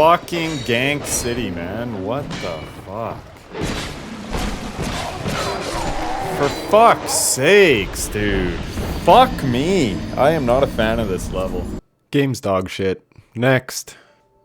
fucking gank city, man. What the fuck? For fuck's sakes, dude. Fuck me. I am not a fan of this level. Game's dog shit. Next.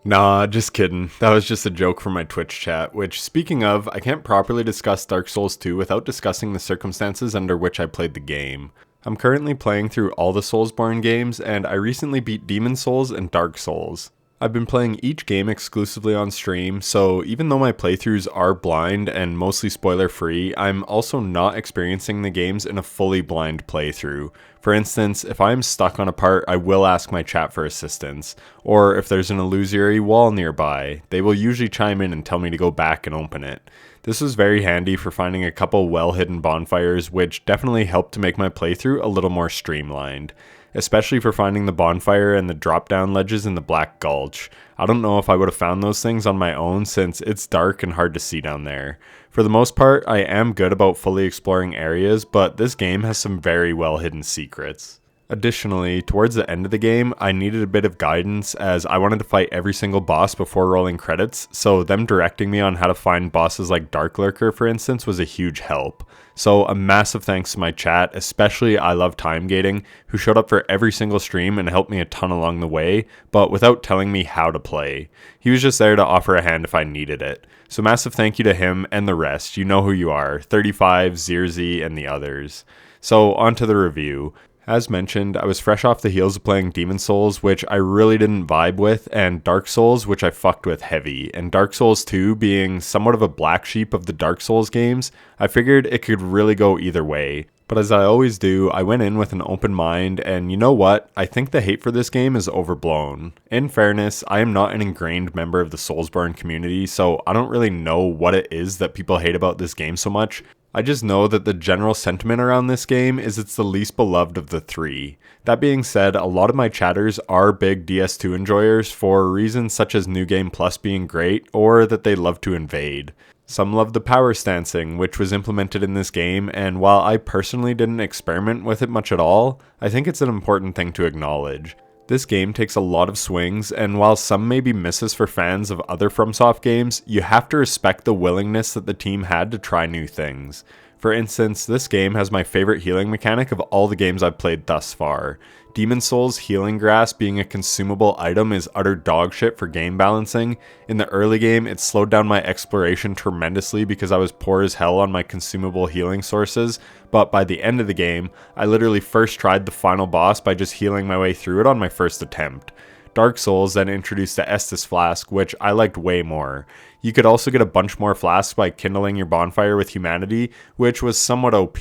Nah, just kidding. That was just a joke from my Twitch chat, which, speaking of, I can't properly discuss Dark Souls 2 without discussing the circumstances under which I played the game. I'm currently playing through all the Soulsborne games, and I recently beat Demon Souls and Dark Souls. I've been playing each game exclusively on stream, so even though my playthroughs are blind and mostly spoiler free, I'm also not experiencing the games in a fully blind playthrough. For instance, if I'm stuck on a part, I will ask my chat for assistance, or if there's an illusory wall nearby, they will usually chime in and tell me to go back and open it. This was very handy for finding a couple well-hidden bonfires, which definitely helped to make my playthrough a little more streamlined. Especially for finding the bonfire and the drop-down ledges in the Black Gulch. I don't know if I would have found those things on my own since it's dark and hard to see down there. For the most part, I am good about fully exploring areas, but this game has some very well hidden secrets. Additionally, towards the end of the game, I needed a bit of guidance as I wanted to fight every single boss before rolling credits, so them directing me on how to find bosses like Dark Lurker, for instance, was a huge help. So a massive thanks to my chat, especially I Love Time Gating, who showed up for every single stream and helped me a ton along the way, but without telling me how to play. He was just there to offer a hand if I needed it. So massive thank you to him and the rest, you know who you are, 35, Zirzi, and the others. So on to the review. As mentioned, I was fresh off the heels of playing Demon Souls, which I really didn't vibe with, and Dark Souls, which I fucked with heavy. And Dark Souls 2 being somewhat of a black sheep of the Dark Souls games, I figured it could really go either way. But as I always do, I went in with an open mind, and you know what? I think the hate for this game is overblown. In fairness, I am not an ingrained member of the Soulsborne community, so I don't really know what it is that people hate about this game so much. I just know that the general sentiment around this game is it's the least beloved of the three. That being said, a lot of my chatters are big DS2 enjoyers for reasons such as New Game Plus being great, or that they love to invade. Some love the power stancing, which was implemented in this game, and while I personally didn't experiment with it much at all, I think it's an important thing to acknowledge. This game takes a lot of swings, and while some may be misses for fans of other FromSoft games, you have to respect the willingness that the team had to try new things. For instance, this game has my favorite healing mechanic of all the games I've played thus far. Demon Souls Healing Grass being a consumable item is utter dog shit for game balancing. In the early game, it slowed down my exploration tremendously because I was poor as hell on my consumable healing sources, but by the end of the game, I literally first tried the final boss by just healing my way through it on my first attempt. Dark Souls then introduced the Estus Flask, which I liked way more. You could also get a bunch more flasks by kindling your bonfire with humanity, which was somewhat OP.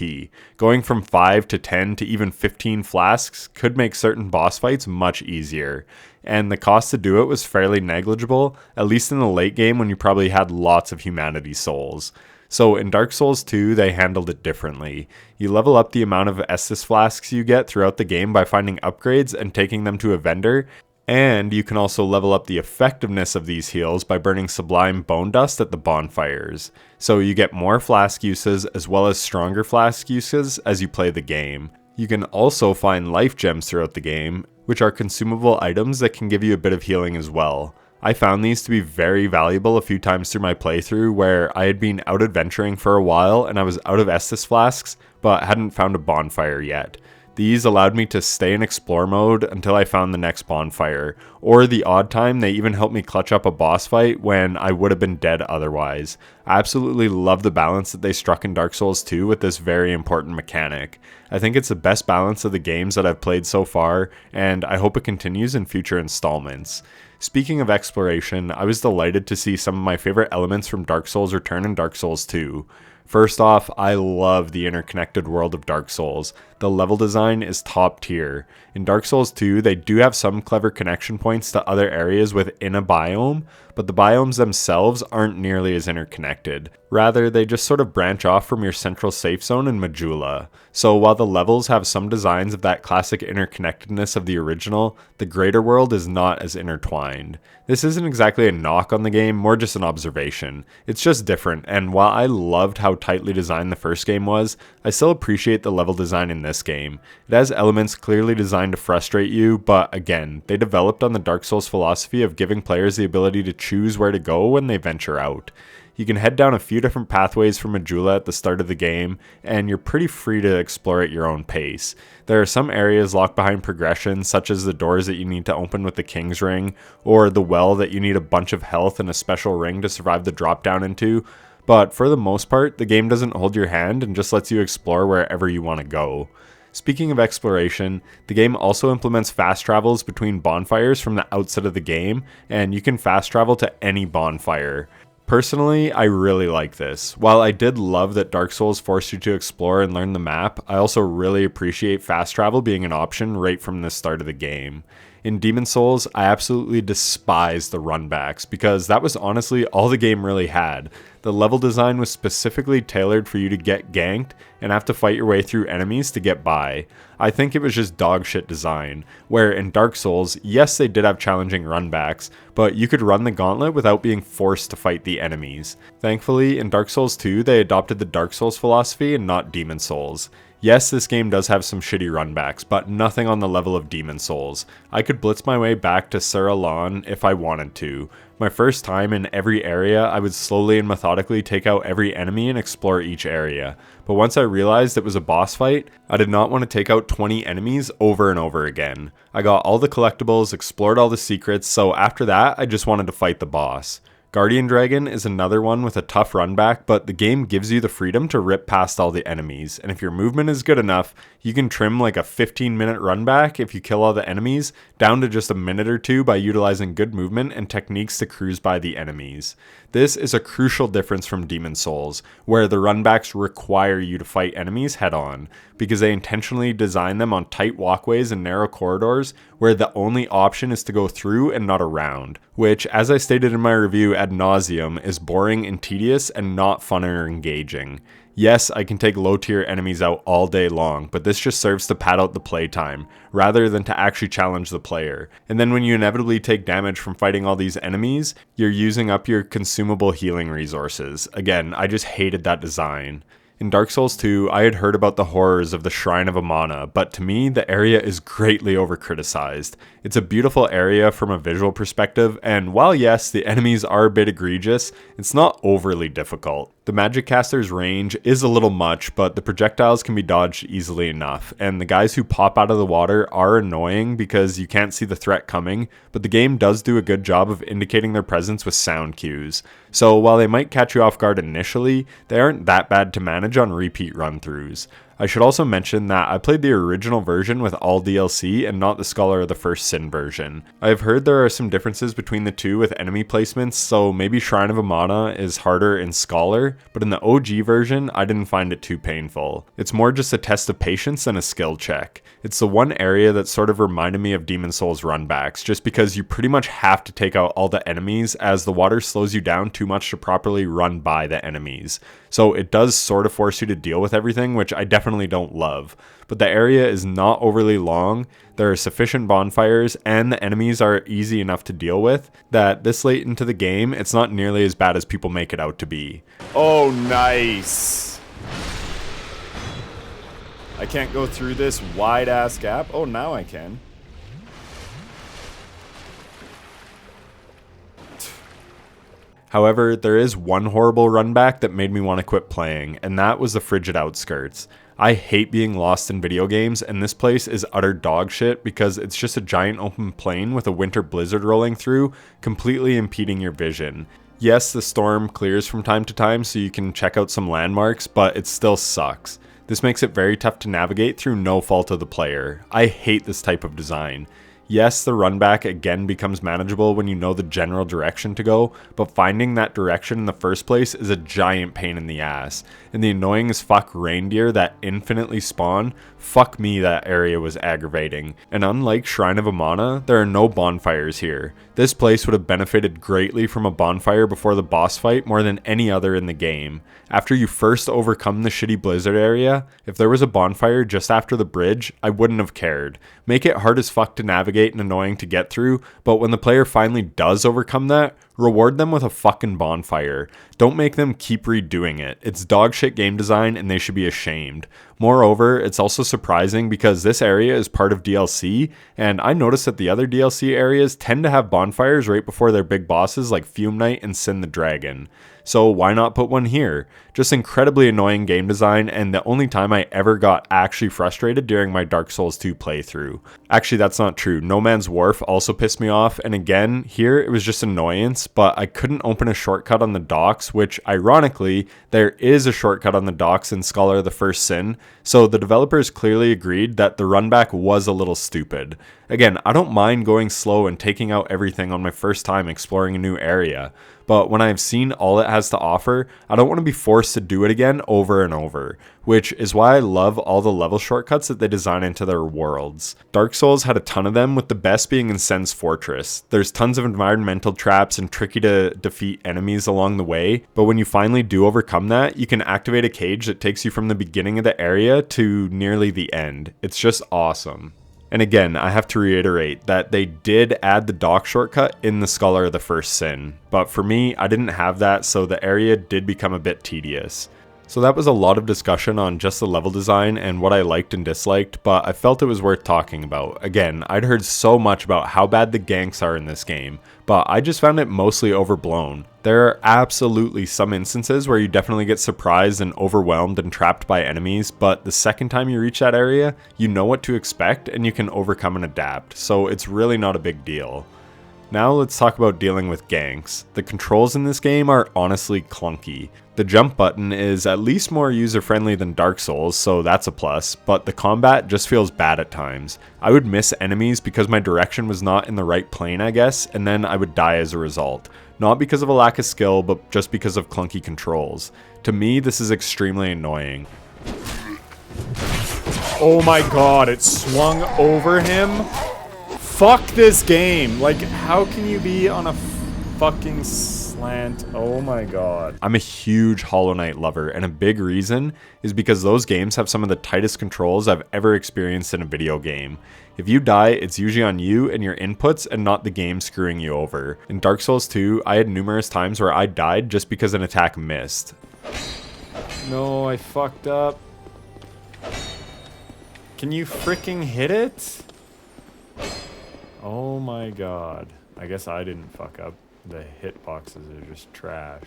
Going from 5 to 10 to even 15 flasks could make certain boss fights much easier. And the cost to do it was fairly negligible, at least in the late game when you probably had lots of humanity souls. So in Dark Souls 2, they handled it differently. You level up the amount of Estus Flasks you get throughout the game by finding upgrades and taking them to a vendor, and you can also level up the effectiveness of these heals by burning Sublime Bone Dust at the bonfires. So you get more flask uses as well as stronger flask uses as you play the game. You can also find life gems throughout the game, which are consumable items that can give you a bit of healing as well. I found these to be very valuable a few times through my playthrough where I had been out adventuring for a while and I was out of Estus Flasks, but hadn't found a bonfire yet. These allowed me to stay in explore mode until I found the next bonfire, or the odd time they even helped me clutch up a boss fight when I would have been dead otherwise. I absolutely love the balance that they struck in Dark Souls 2 with this very important mechanic. I think it's the best balance of the games that I've played so far, and I hope it continues in future installments. Speaking of exploration, I was delighted to see some of my favorite elements from Dark Souls return in Dark Souls 2. First off, I love the interconnected world of Dark Souls. The level design is top tier. In Dark Souls 2, they do have some clever connection points to other areas within a biome, but the biomes themselves aren't nearly as interconnected. Rather, they just sort of branch off from your central safe zone in Majula. So while the levels have some designs of that classic interconnectedness of the original, the greater world is not as intertwined. This isn't exactly a knock on the game, more just an observation. It's just different, and while I loved how tightly designed the first game was, I still appreciate the level design in this game. It has elements clearly designed to frustrate you, but again, they developed on the Dark Souls philosophy of giving players the ability to choose where to go when they venture out. You can head down a few different pathways from Majula at the start of the game, and you're pretty free to explore at your own pace. There are some areas locked behind progression, such as the doors that you need to open with the King's Ring, or the well that you need a bunch of health and a special ring to survive the drop down into, but for the most part, the game doesn't hold your hand and just lets you explore wherever you want to go. Speaking of exploration, the game also implements fast travels between bonfires from the outset of the game, and you can fast travel to any bonfire. Personally, I really like this. While I did love that Dark Souls forced you to explore and learn the map, I also really appreciate fast travel being an option right from the start of the game. In Demon Souls, I absolutely despise the runbacks because that was honestly all the game really had. The level design was specifically tailored for you to get ganked and have to fight your way through enemies to get by. I think it was just dog shit design, where in Dark Souls, yes they did have challenging runbacks, but you could run the gauntlet without being forced to fight the enemies. Thankfully, in Dark Souls 2 they adopted the Dark Souls philosophy and not Demon Souls. Yes, this game does have some shitty runbacks, but nothing on the level of Demon Souls. I could blitz my way back to Suralan if I wanted to. My first time in every area, I would slowly and methodically take out every enemy and explore each area. But once I realized it was a boss fight, I did not want to take out 20 enemies over and over again. I got all the collectibles, explored all the secrets, so after that, I just wanted to fight the boss. Guardian Dragon is another one with a tough runback, but the game gives you the freedom to rip past all the enemies, and if your movement is good enough, you can trim like a 15-minute runback if you kill all the enemies, down to just a minute or two by utilizing good movement and techniques to cruise by the enemies. This is a crucial difference from Demon Souls, where the runbacks require you to fight enemies head-on, because they intentionally design them on tight walkways and narrow corridors where the only option is to go through and not around, which, as I stated in my review ad nauseum, is boring and tedious and not fun or engaging. Yes, I can take low tier enemies out all day long, but this just serves to pad out the playtime, rather than to actually challenge the player. And then when you inevitably take damage from fighting all these enemies, you're using up your consumable healing resources. Again, I just hated that design. In Dark Souls 2, I had heard about the horrors of the Shrine of Amana, but to me, the area is greatly over-criticized. It's a beautiful area from a visual perspective, and while yes, the enemies are a bit egregious, it's not overly difficult. The magic caster's range is a little much, but the projectiles can be dodged easily enough, and the guys who pop out of the water are annoying because you can't see the threat coming, but the game does do a good job of indicating their presence with sound cues. So while they might catch you off guard initially, they aren't that bad to manage on repeat run-throughs. I should also mention that I played the original version with all DLC and not the Scholar of the First Sin version. I've heard there are some differences between the two with enemy placements, so maybe Shrine of Amana is harder in Scholar, but in the OG version, I didn't find it too painful. It's more just a test of patience than a skill check. It's the one area that sort of reminded me of Demon Souls runbacks, just because you pretty much have to take out all the enemies as the water slows you down too much to properly run by the enemies. So it does sort of force you to deal with everything, which I definitely don't love. But the area is not overly long, there are sufficient bonfires, and the enemies are easy enough to deal with, that this late into the game, it's not nearly as bad as people make it out to be. Oh, nice! I can't go through this wide-ass gap? Oh, now I can. However, there is one horrible runback that made me want to quit playing, and that was the Frigid Outskirts. I hate being lost in video games, and this place is utter dog shit because it's just a giant open plain with a winter blizzard rolling through, completely impeding your vision. Yes, the storm clears from time to time so you can check out some landmarks, but it still sucks. This makes it very tough to navigate through no fault of the player. I hate this type of design. Yes, the runback again becomes manageable when you know the general direction to go, but finding that direction in the first place is a giant pain in the ass, and the annoying as fuck reindeer that infinitely spawn Fuck me, that area was aggravating. And unlike Shrine of Amana, there are no bonfires here. This place would have benefited greatly from a bonfire before the boss fight more than any other in the game. After you first overcome the shitty blizzard area, if there was a bonfire just after the bridge, I wouldn't have cared. Make it hard as fuck to navigate and annoying to get through, but when the player finally does overcome that, reward them with a fucking bonfire. Don't make them keep redoing it. It's dog shit game design and they should be ashamed. Moreover, it's also surprising because this area is part of DLC, and I noticed that the other DLC areas tend to have bonfires right before their big bosses like Fume Knight and Sin the Dragon. So why not put one here? Just incredibly annoying game design, and the only time I ever got actually frustrated during my Dark Souls 2 playthrough. Actually, that's not true. No Man's Wharf also pissed me off, and again, here it was just annoyance, but I couldn't open a shortcut on the docks, which ironically, there is a shortcut on the docks in Scholar of the First Sin, so the developers clearly agreed that the runback was a little stupid. Again, I don't mind going slow and taking out everything on my first time exploring a new area, but when I've seen all it has to offer, I don't want to be forced to do it again over and over, which is why I love all the level shortcuts that they design into their worlds. Dark Souls had a ton of them, with the best being in Sen's Fortress. There's tons of environmental traps and tricky to defeat enemies along the way, but when you finally do overcome that, you can activate a cage that takes you from the beginning of the area to nearly the end. It's just awesome. And again, I have to reiterate that they did add the dock shortcut in the Scholar of the First Sin, but for me, I didn't have that, so the area did become a bit tedious. So that was a lot of discussion on just the level design and what I liked and disliked, but I felt it was worth talking about. Again, I'd heard so much about how bad the ganks are in this game, but I just found it mostly overblown. There are absolutely some instances where you definitely get surprised and overwhelmed and trapped by enemies, but the second time you reach that area, you know what to expect and you can overcome and adapt, so it's really not a big deal. Now let's talk about dealing with ganks. The controls in this game are honestly clunky. The jump button is at least more user-friendly than Dark Souls, so that's a plus, but the combat just feels bad at times. I would miss enemies because my direction was not in the right plane, I guess, and then I would die as a result. Not because of a lack of skill, but just because of clunky controls. To me, this is extremely annoying. Oh my god, it swung over him? Fuck this game. Like, how can you be on a fucking slant? Oh my god. I'm a huge Hollow Knight lover, and a big reason is because those games have some of the tightest controls I've ever experienced in a video game. If you die, it's usually on you and your inputs and not the game screwing you over. In Dark Souls 2, I had numerous times where I died just because an attack missed. No, I fucked up. Can you freaking hit it? Oh my god. I guess I didn't fuck up. The hitboxes are just trash.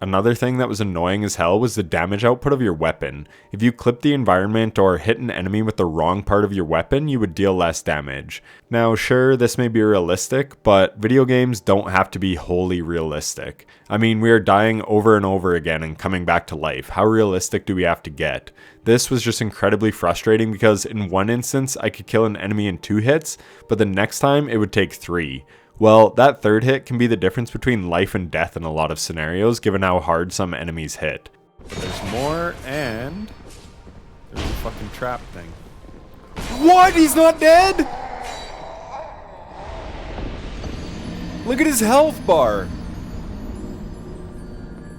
Another thing that was annoying as hell was the damage output of your weapon. If you clipped the environment or hit an enemy with the wrong part of your weapon, you would deal less damage. Now sure, this may be realistic, but video games don't have to be wholly realistic. I mean, we are dying over and over again and coming back to life. How realistic do we have to get? This was just incredibly frustrating because in one instance I could kill an enemy in 2 hits, but the next time it would take 3. Well, that third hit can be the difference between life and death in a lot of scenarios, given how hard some enemies hit. But there's more, and there's a fucking trap thing. What? He's not dead? Look at his health bar.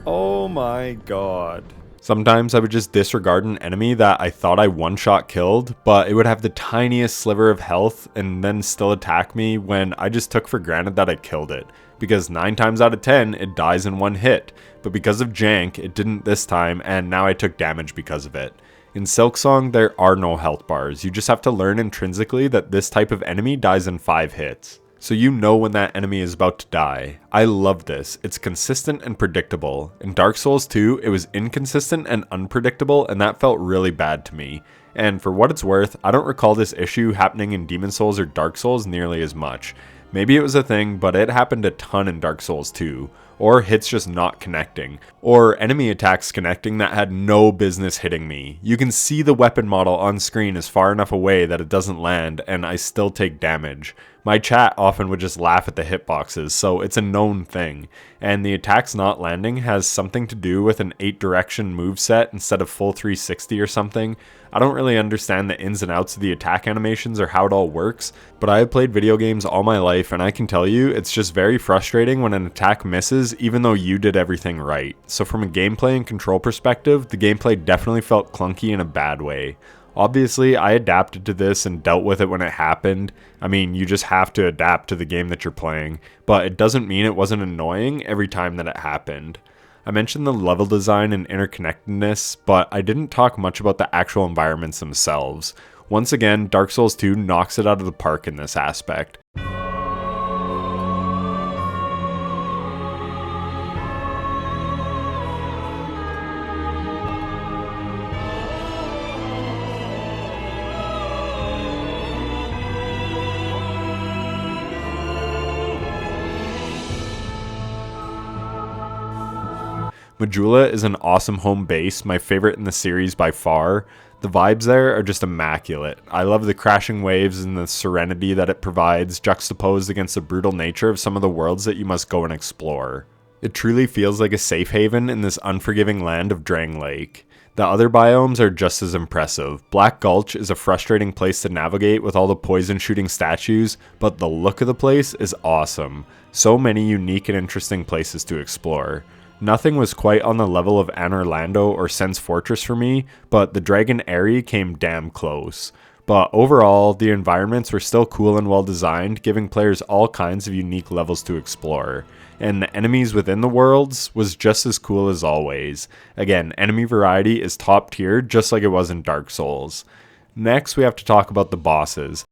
Oh my god. Sometimes I would just disregard an enemy that I thought I one-shot killed, but it would have the tiniest sliver of health and then still attack me when I just took for granted that I killed it. Because 9 times out of 10, it dies in 1 hit. But because of jank, it didn't this time, and now I took damage because of it. In Silksong, there are no health bars. You just have to learn intrinsically that this type of enemy dies in 5 hits. So you know when that enemy is about to die. I love this. It's consistent and predictable. In Dark Souls 2, it was inconsistent and unpredictable, and that felt really bad to me. And for what it's worth, I don't recall this issue happening in Demon Souls or Dark Souls nearly as much. Maybe it was a thing, but it happened a ton in Dark Souls 2. Or hits just not connecting. Or enemy attacks connecting that had no business hitting me. You can see the weapon model on screen is far enough away that it doesn't land, and I still take damage. My chat often would just laugh at the hitboxes, so it's a known thing, and the attacks not landing has something to do with an 8-direction moveset instead of full 360 or something. I don't really understand the ins and outs of the attack animations or how it all works, but I have played video games all my life and I can tell you it's just very frustrating when an attack misses even though you did everything right. So from a gameplay and control perspective, the gameplay definitely felt clunky in a bad way. Obviously, I adapted to this and dealt with it when it happened. I mean, you just have to adapt to the game that you're playing, but it doesn't mean it wasn't annoying every time that it happened. I mentioned the level design and interconnectedness, but I didn't talk much about the actual environments themselves. Once again, Dark Souls 2 knocks it out of the park in this aspect. Majula is an awesome home base, my favorite in the series by far. The vibes there are just immaculate. I love the crashing waves and the serenity that it provides, juxtaposed against the brutal nature of some of the worlds that you must go and explore. It truly feels like a safe haven in this unforgiving land of Drang Lake. The other biomes are just as impressive. Black Gulch is a frustrating place to navigate with all the poison shooting statues, but the look of the place is awesome. So many unique and interesting places to explore. Nothing was quite on the level of Anne Orlando or Sen's Fortress for me, but the Dragon Aerie came damn close. But overall, the environments were still cool and well designed, giving players all kinds of unique levels to explore. And the enemies within the worlds was just as cool as always. Again, enemy variety is top tier, just like it was in Dark Souls. Next, we have to talk about the bosses.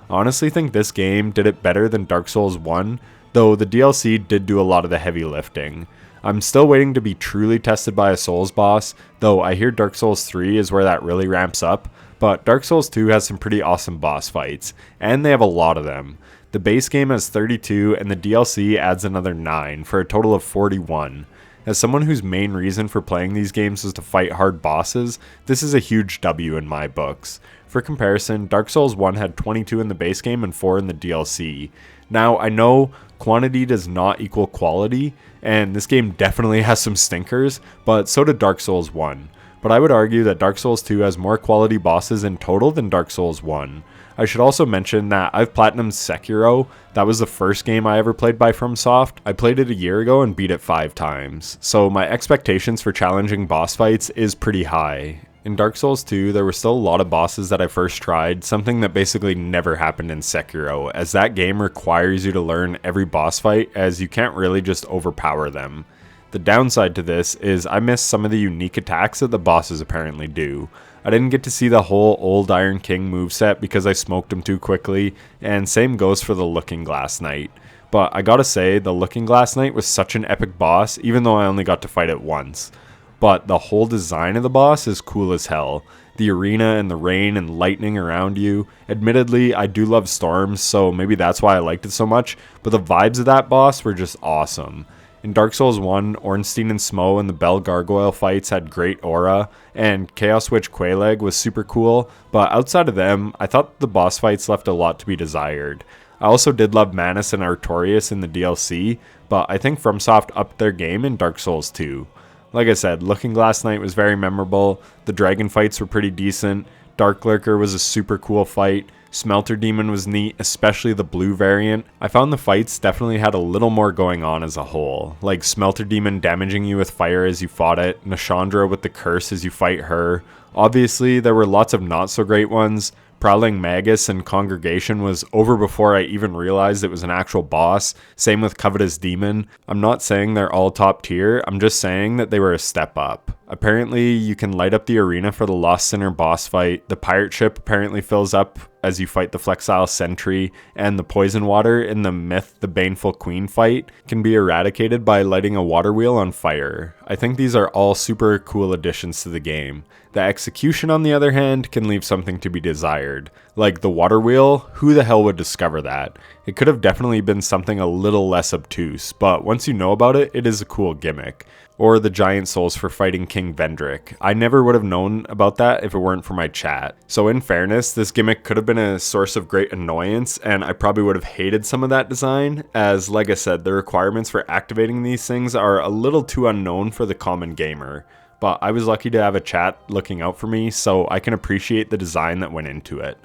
Honestly think this game did it better than Dark Souls 1, though the DLC did do a lot of the heavy lifting. I'm still waiting to be truly tested by a Souls boss, though I hear Dark Souls 3 is where that really ramps up, but Dark Souls 2 has some pretty awesome boss fights, and they have a lot of them. The base game has 32 and the DLC adds another 9 for a total of 41. As someone whose main reason for playing these games was to fight hard bosses, this is a huge W in my books. For comparison, Dark Souls 1 had 22 in the base game and 4 in the DLC. Now, I know quantity does not equal quality, and this game definitely has some stinkers, but so did Dark Souls 1. But I would argue that Dark Souls 2 has more quality bosses in total than Dark Souls 1. I should also mention that I've platinumed Sekiro. That was the first game I ever played by FromSoft. I played it a year ago and beat it 5 times. So my expectations for challenging boss fights is pretty high. In Dark Souls 2, there were still a lot of bosses that I first tried, something that basically never happened in Sekiro, as that game requires you to learn every boss fight, as you can't really just overpower them. The downside to this is I missed some of the unique attacks that the bosses apparently do. I didn't get to see the whole Old Iron King moveset because I smoked him too quickly, and same goes for the Looking Glass Knight. But I gotta say, the Looking Glass Knight was such an epic boss, even though I only got to fight it once. But the whole design of the boss is cool as hell. The arena and the rain and lightning around you. Admittedly, I do love storms, so maybe that's why I liked it so much, but the vibes of that boss were just awesome. In Dark Souls 1, Ornstein and Smo and the Bell Gargoyle fights had great aura, and Chaos Witch Quelaag was super cool, but outside of them, I thought the boss fights left a lot to be desired. I also did love Manus and Artorias in the DLC, but I think FromSoft upped their game in Dark Souls 2. Like I said, Looking Glass Knight was very memorable, the dragon fights were pretty decent, Dark Lurker was a super cool fight, Smelter Demon was neat, especially the blue variant. I found the fights definitely had a little more going on as a whole, like Smelter Demon damaging you with fire as you fought it, Nashandra with the curse as you fight her. Obviously, there were lots of not so great ones. Prowling Magus and Congregation was over before I even realized it was an actual boss. Same with Covetous Demon. I'm not saying they're all top tier, I'm just saying that they were a step up. Apparently, you can light up the arena for the Lost Sinner boss fight. The pirate ship apparently fills up as you fight the Flexile Sentry and the Poison Water in the Myth the Baneful Queen fight can be eradicated by lighting a water wheel on fire. I think these are all super cool additions to the game. The execution, on the other hand, can leave something to be desired. Like the water wheel, who the hell would discover that? It could have definitely been something a little less obtuse, but once you know about it, it is a cool gimmick. Or the giant souls for fighting King Vendrick. I never would have known about that if it weren't for my chat. So in fairness, this gimmick could have been a source of great annoyance, and I probably would have hated some of that design, as like I said, the requirements for activating these things are a little too unknown for the common gamer. But I was lucky to have a chat looking out for me, so I can appreciate the design that went into it.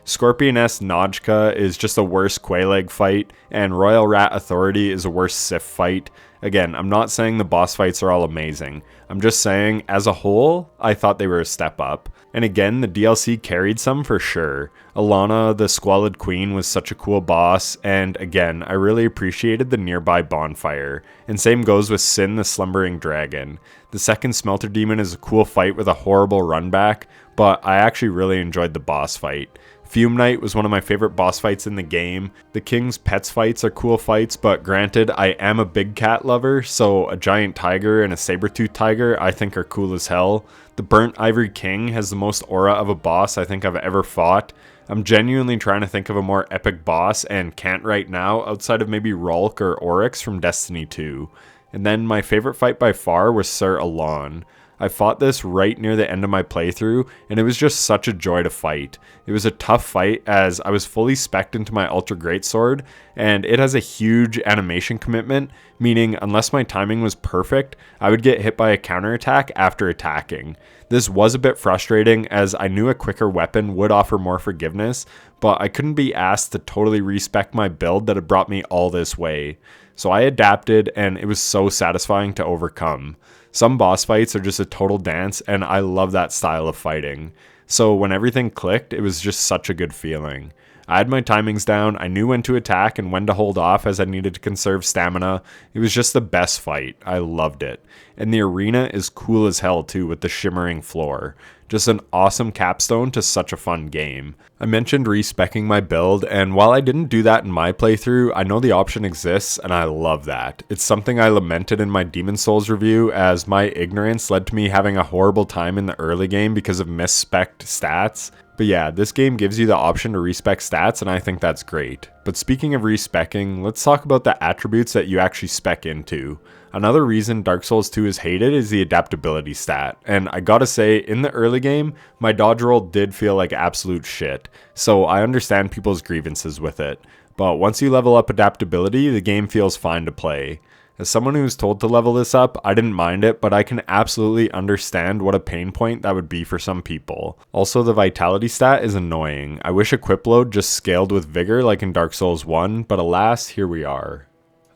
Scorpioness Nojka is just a worse Quelaag fight, and Royal Rat Authority is a worse Sif fight. Again, I'm not saying the boss fights are all amazing. I'm just saying, as a whole, I thought they were a step up. And again, the DLC carried some for sure. Alana, the Squalid Queen, was such a cool boss, and again, I really appreciated the nearby bonfire. And same goes with Sin, the Slumbering Dragon. The second Smelter Demon is a cool fight with a horrible runback, but I actually really enjoyed the boss fight. Fume Knight was one of my favorite boss fights in the game. The King's Pets fights are cool fights, but granted, I am a big cat lover, so a giant tiger and a saber-toothed tiger I think are cool as hell. The Burnt Ivory King has the most aura of a boss I think I've ever fought. I'm genuinely trying to think of a more epic boss and can't right now, outside of maybe Rulk or Oryx from Destiny 2. And then my favorite fight by far was Sir Alon. I fought this right near the end of my playthrough, and it was just such a joy to fight. It was a tough fight as I was fully spec'd into my Ultra Greatsword, and it has a huge animation commitment, meaning unless my timing was perfect, I would get hit by a counterattack after attacking. This was a bit frustrating as I knew a quicker weapon would offer more forgiveness, but I couldn't be asked to totally respec my build that had brought me all this way. So I adapted, and it was so satisfying to overcome. Some boss fights are just a total dance, and I love that style of fighting. So when everything clicked, it was just such a good feeling. I had my timings down, I knew when to attack and when to hold off as I needed to conserve stamina. It was just the best fight. I loved it. And the arena is cool as hell too with the shimmering floor. Just an awesome capstone to such a fun game. I mentioned respecking my build, and while I didn't do that in my playthrough, I know the option exists and I love that. It's something I lamented in my Demon Souls review as my ignorance led to me having a horrible time in the early game because of misspec'd stats. But yeah, this game gives you the option to respec stats, and I think that's great. But speaking of respecking, let's talk about the attributes that you actually spec into. Another reason Dark Souls 2 is hated is the adaptability stat, and I gotta say, in the early game, my dodge roll did feel like absolute shit, so I understand people's grievances with it. But once you level up adaptability, the game feels fine to play. As someone who was told to level this up, I didn't mind it, but I can absolutely understand what a pain point that would be for some people. Also, the vitality stat is annoying. I wish equip load just scaled with vigor like in Dark Souls 1, but alas, here we are.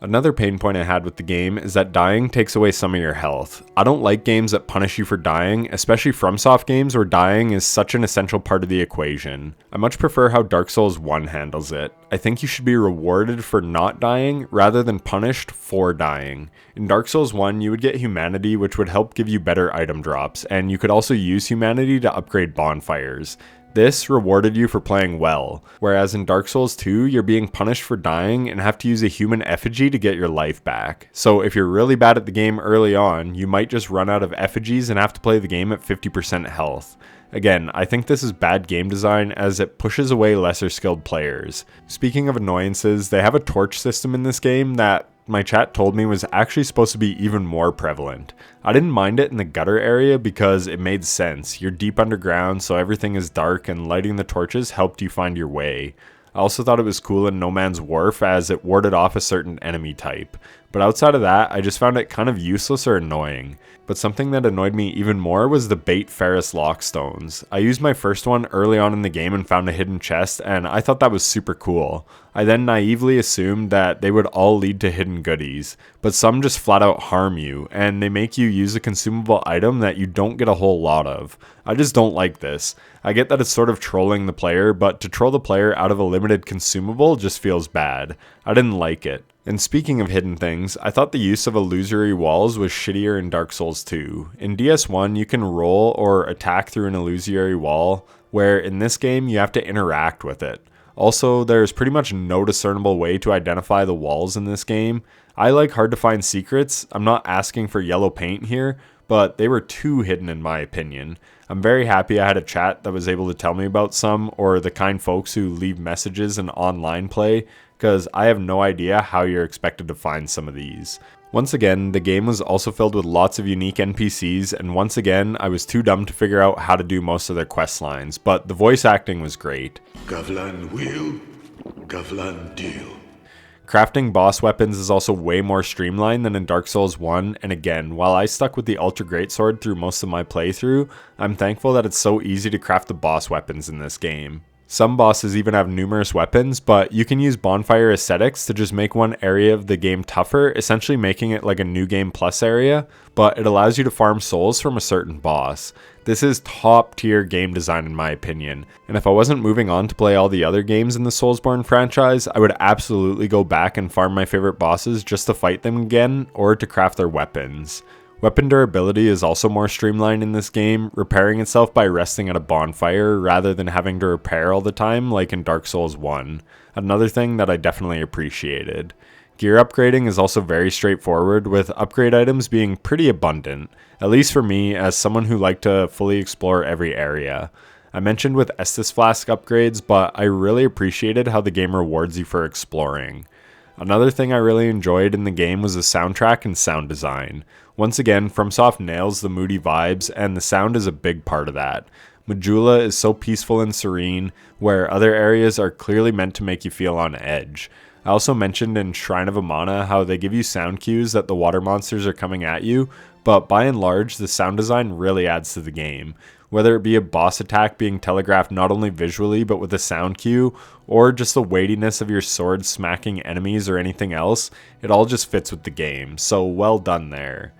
Another pain point I had with the game is that dying takes away some of your health. I don't like games that punish you for dying, especially FromSoft games where dying is such an essential part of the equation. I much prefer how Dark Souls 1 handles it. I think you should be rewarded for not dying rather than punished for dying. In Dark Souls 1, you would get humanity, which would help give you better item drops, and you could also use humanity to upgrade bonfires. This rewarded you for playing well, whereas in Dark Souls 2, you're being punished for dying and have to use a human effigy to get your life back. So if you're really bad at the game early on, you might just run out of effigies and have to play the game at 50% health. Again, I think this is bad game design as it pushes away lesser skilled players. Speaking of annoyances, they have a torch system in this game that my chat told me was actually supposed to be even more prevalent. I didn't mind it in the gutter area because it made sense. You're deep underground, so everything is dark, and lighting the torches helped you find your way. I also thought it was cool in No Man's Wharf as it warded off a certain enemy type. But outside of that, I just found it kind of useless or annoying. But something that annoyed me even more was the bait Ferris Lockstones. I used my first one early on in the game and found a hidden chest, and I thought that was super cool. I then naively assumed that they would all lead to hidden goodies, but some just flat out harm you, and they make you use a consumable item that you don't get a whole lot of. I just don't like this. I get that it's sort of trolling the player, but to troll the player out of a limited consumable just feels bad. I didn't like it. And speaking of hidden things, I thought the use of illusory walls was shittier in Dark Souls 2. In DS1, you can roll or attack through an illusory wall, where in this game you have to interact with it. Also, there's pretty much no discernible way to identify the walls in this game. I like hard to find secrets. I'm not asking for yellow paint here, but they were too hidden in my opinion. I'm very happy I had a chat that was able to tell me about some, or the kind folks who leave messages in online play, because I have no idea how you're expected to find some of these. Once again, the game was also filled with lots of unique NPCs, and once again, I was too dumb to figure out how to do most of their quest lines, but the voice acting was great. Gavlan will, Gavlan deal. Crafting boss weapons is also way more streamlined than in Dark Souls 1, and again, while I stuck with the Ultra Greatsword through most of my playthrough, I'm thankful that it's so easy to craft the boss weapons in this game. Some bosses even have numerous weapons, but you can use bonfire aesthetics to just make one area of the game tougher, essentially making it like a new game plus area, but it allows you to farm souls from a certain boss. This is top tier game design in my opinion, and if I wasn't moving on to play all the other games in the Soulsborne franchise, I would absolutely go back and farm my favorite bosses just to fight them again, or to craft their weapons. Weapon durability is also more streamlined in this game, repairing itself by resting at a bonfire rather than having to repair all the time like in Dark Souls 1. Another thing that I definitely appreciated. Gear upgrading is also very straightforward, with upgrade items being pretty abundant, at least for me as someone who liked to fully explore every area. I mentioned with Estus Flask upgrades, but I really appreciated how the game rewards you for exploring. Another thing I really enjoyed in the game was the soundtrack and sound design. Once again, FromSoft nails the moody vibes, and the sound is a big part of that. Majula is so peaceful and serene, where other areas are clearly meant to make you feel on edge. I also mentioned in Shrine of Amana how they give you sound cues that the water monsters are coming at you, but by and large, the sound design really adds to the game. Whether it be a boss attack being telegraphed not only visually but with a sound cue, or just the weightiness of your sword smacking enemies or anything else, it all just fits with the game, so well done there.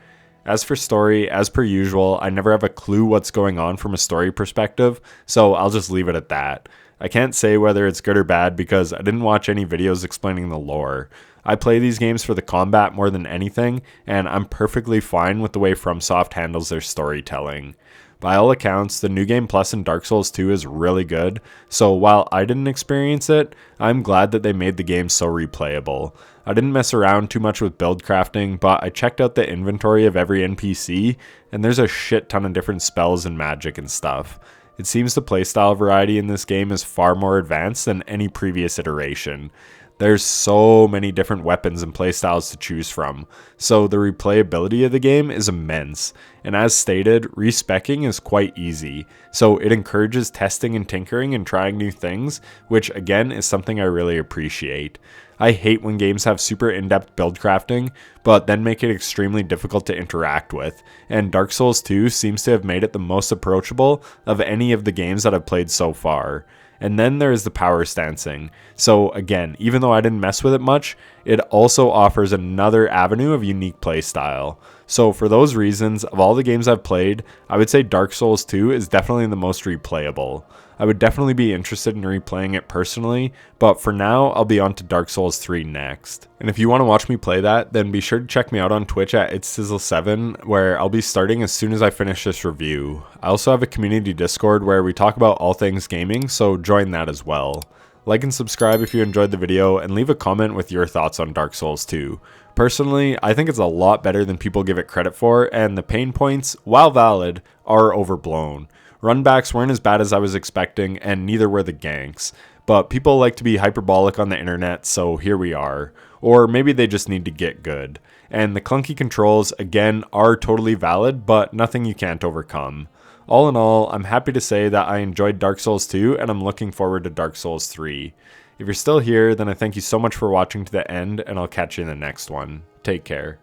As for story, as per usual, I never have a clue what's going on from a story perspective, so I'll just leave it at that. I can't say whether it's good or bad because I didn't watch any videos explaining the lore. I play these games for the combat more than anything, and I'm perfectly fine with the way FromSoft handles their storytelling. By all accounts, the New Game Plus in Dark Souls 2 is really good, so while I didn't experience it, I'm glad that they made the game so replayable. I didn't mess around too much with build crafting, but I checked out the inventory of every NPC, and there's a shit ton of different spells and magic and stuff. It seems the playstyle variety in this game is far more advanced than any previous iteration. There's so many different weapons and playstyles to choose from, so the replayability of the game is immense, and as stated, respeccing is quite easy, so it encourages testing and tinkering and trying new things, which again is something I really appreciate. I hate when games have super in-depth build crafting, but then make it extremely difficult to interact with, and Dark Souls 2 seems to have made it the most approachable of any of the games that I've played so far. And then there is the power stancing. So again, even though I didn't mess with it much, it also offers another avenue of unique playstyle. So for those reasons, of all the games I've played, I would say Dark Souls 2 is definitely the most replayable. I would definitely be interested in replaying it personally, but for now, I'll be on to Dark Souls 3 next. And if you want to watch me play that, then be sure to check me out on Twitch at It'sSizzle7, where I'll be starting as soon as I finish this review. I also have a community Discord where we talk about all things gaming, so join that as well. Like and subscribe if you enjoyed the video, and leave a comment with your thoughts on Dark Souls 2. Personally, I think it's a lot better than people give it credit for, and the pain points, while valid, are overblown. Runbacks weren't as bad as I was expecting, and neither were the ganks. But people like to be hyperbolic on the internet, so here we are. Or maybe they just need to get good. And the clunky controls, again, are totally valid, but nothing you can't overcome. All in all, I'm happy to say that I enjoyed Dark Souls 2, and I'm looking forward to Dark Souls 3. If you're still here, then I thank you so much for watching to the end, and I'll catch you in the next one. Take care.